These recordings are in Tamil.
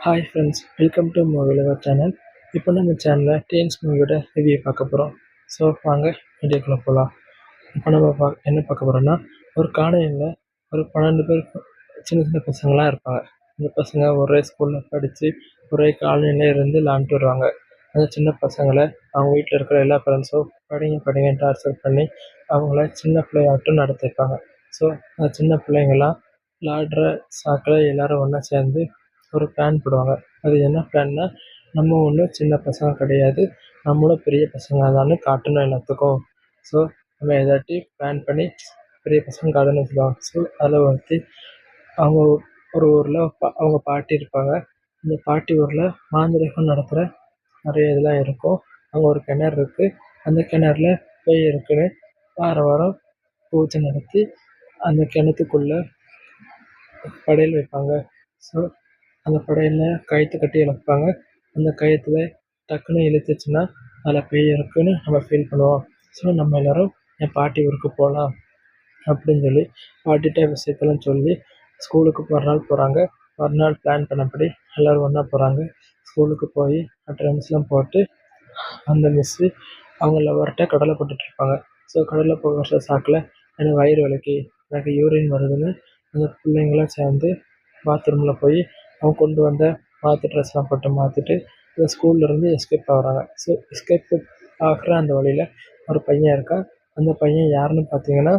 Hi friends, welcome to movie lover channel. இப்போ நம்ம சேனலில் டீன்ஸ் மூவியோட ரிவ்யூ பார்க்க போகிறோம். ஸோ வாங்க வீடியோக்குள்ளே போகலாம். இப்போ நம்ம என்ன பார்க்க போகிறோம்னா, ஒரு காலேஜில் ஒரு 12 பேர் சின்ன சின்ன பசங்களாம் இருப்பாங்க. இந்த பசங்க ஒரே ஸ்கூலில் படித்து ஒரே காலனியில் இருந்து விளாண்டுட்டு வருவாங்க. அந்த சின்ன பசங்களை அவங்க வீட்டில் இருக்கிற எல்லா ஃப்ரெண்ட்ஸும் படிங்க படிங்கன்னு டார்ச்சர் பண்ணி அவங்கள சின்ன பிள்ளையாட்டம் நடத்திருப்பாங்க. ஸோ அந்த சின்ன பிள்ளைங்கள்லாம் விளாடுற சாக்கில் எல்லோரும் ஒன்றா சேர்ந்து ஒரு பிளான் போடுவாங்க. அது என்ன பிளான்னா, நம்ம ஒன்றும் சின்ன பசங்க கிடையாது, நம்மளும் பெரிய பசங்க தான்னு காட்டணும் எல்லாத்துக்கும். ஸோ நம்ம ஏதாட்டி பிளான் பண்ணி பெரிய பசங்க காட்டணும்னு சொல்லுவாங்க. ஸோ அதில் ஒருத்தி அவங்க ஒரு ஊரில் அவங்க பாட்டி இருப்பாங்க. அந்த பாட்டி ஊரில் மாந்திரீகம் நடத்துகிற நிறைய இதெல்லாம் இருக்கும். அங்கே ஒரு கிணறு இருக்குது. அந்த கிணறுல பேய் இருக்குன்னு வாரம் வாரம் பூஜை நடத்தி அந்த கிணத்துக்குள்ளே படையல் வைப்பாங்க. ஸோ அந்த படையலில் கயிற்று கட்டி இழுப்பாங்க. அந்த கயிற்றுல டக்குன்னு இழுத்துச்சுன்னா அதில் பேய் இருக்குன்னு நம்ம ஃபீல் பண்ணுவோம். ஸோ நம்ம எல்லோரும் என் பாட்டி ஊருக்கு போகலாம் அப்படின்னு சொல்லி பாட்டிகிட்ட விஷயத்தெல்லாம் சொல்லி ஸ்கூலுக்கு மறுநாள் போகிறாங்க. மறுநாள் பிளான் பண்ணபடி எல்லோரும் ஒன்றா போகிறாங்க. ஸ்கூலுக்கு போய் அட்டெண்டன்ஸ்லாம் போட்டு அந்த மிஸ்ஸு அவங்க லவர்கிட்ட கடலை போட்டுட்ருப்பாங்க. ஸோ கடலை போடுற சாக்கில் எனக்கு வயிறு வலிக்கு, எனக்கு யூரின் வருதுன்னு அந்த பிள்ளைங்களாம் சேர்ந்து பாத்ரூமில் போய் அவங்க கொண்டு வந்த மாற்று ட்ரெஸ்லாம் போட்டு மாற்றிட்டு இந்த ஸ்கூல்லேருந்து எஸ்கேப் ஆகுறாங்க. ஸோ எஸ்கேப் ஆகிற அந்த வழியில் ஒரு பையன் இருக்கான். அந்த பையன் யாருன்னு பார்த்தீங்கன்னா,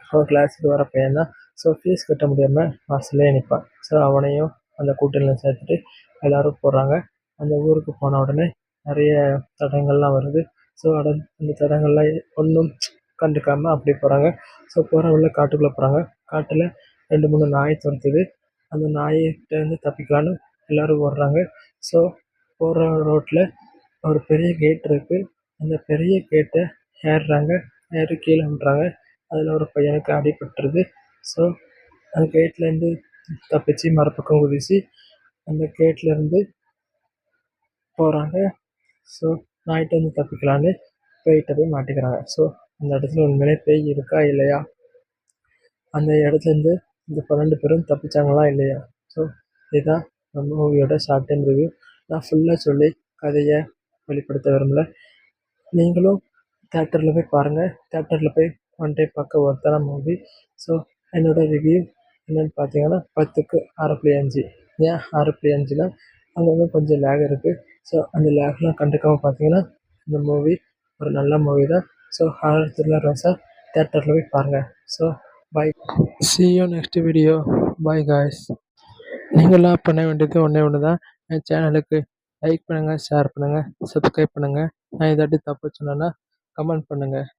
அவன் கிளாஸுக்கு வர பையன் தான். ஸோ ஃபீஸ் கட்ட முடியாமல் வாசல்லே நிற்பான். ஸோ அவனையும் அந்த கூட்டணியில் சேர்த்துட்டு எல்லோரும் போகிறாங்க. அந்த ஊருக்கு போன உடனே நிறைய தடங்கள்லாம் வருது. ஸோ அந்த தடங்கள்லாம் ஒன்றும் கண்டுக்காமல் அப்படி போகிறாங்க. ஸோ போகிற வழியில் காட்டுக்குள்ளே போகிறாங்க. காட்டில் 2, 3 நாய் துரத்துது. அந்த நாய்கிட்டேருந்து தப்பிக்கலான்னு எல்லோரும் ஓடுறாங்க. ஸோ போகிற ரோட்டில் ஒரு பெரிய கேட் இருக்குது. அந்த பெரிய கேட்டை ஏறுறாங்க. ஏறி கீழே விழுறாங்க. அதில் ஒரு பையனுக்கு அடிபட்டுருது. ஸோ அந்த கேட்லேருந்து தப்பிச்சு மறுபக்கம் குதித்து அந்த கேட்லேருந்து போகிறாங்க. ஸோ நாய்கிட்டேருந்து தப்பிக்கலான்னு பேய்கிட்ட போய் மாட்டிக்கிறாங்க. ஸோ அந்த இடத்துல உண்மையிலே பேய் இருக்கா இல்லையா, அந்த இடத்துலேருந்து இந்த 12 பேரும் தப்பிச்சாங்களா இல்லையா? ஸோ இதுதான் நம்ம மூவியோட ஷார்ட் டைம் ரிவ்யூ. நான் ஃபுல்லாக சொல்லி கதையை வெளிப்படுத்த விரும்பல. நீங்களும் தேட்டரில் போய் பாருங்கள். தேட்டரில் போய் ஒன் டைம் பார்க்க ஒருத்தான மூவி. ஸோ என்னோடய ரிவ்யூ என்னென்னு பார்த்தீங்கன்னா 10க்கு 6.5. ஏன் 6.5னா அங்கங்கே கொஞ்சம் லேக் இருக்குது. ஸோ அந்த லேக்லாம் கண்டுக்காமல் பார்த்தீங்கன்னா இந்த மூவி ஒரு நல்ல மூவி தான். ஸோ ஹாரர் த்ரில்லர் ரசா தேட்டரில் போய் பாருங்கள். So bye, see you next video. Bye guys. நீங்களாம் பண்ண வேண்டியது ஒன்றே ஒன்று தான். என் சேனலுக்கு லைக் பண்ணுங்கள், ஷேர் பண்ணுங்கள், சப்ஸ்கிரைப் பண்ணுங்கள். நான் இதாட்டி தப்பு சொன்னேன்னா கமெண்ட் பண்ணுங்கள்.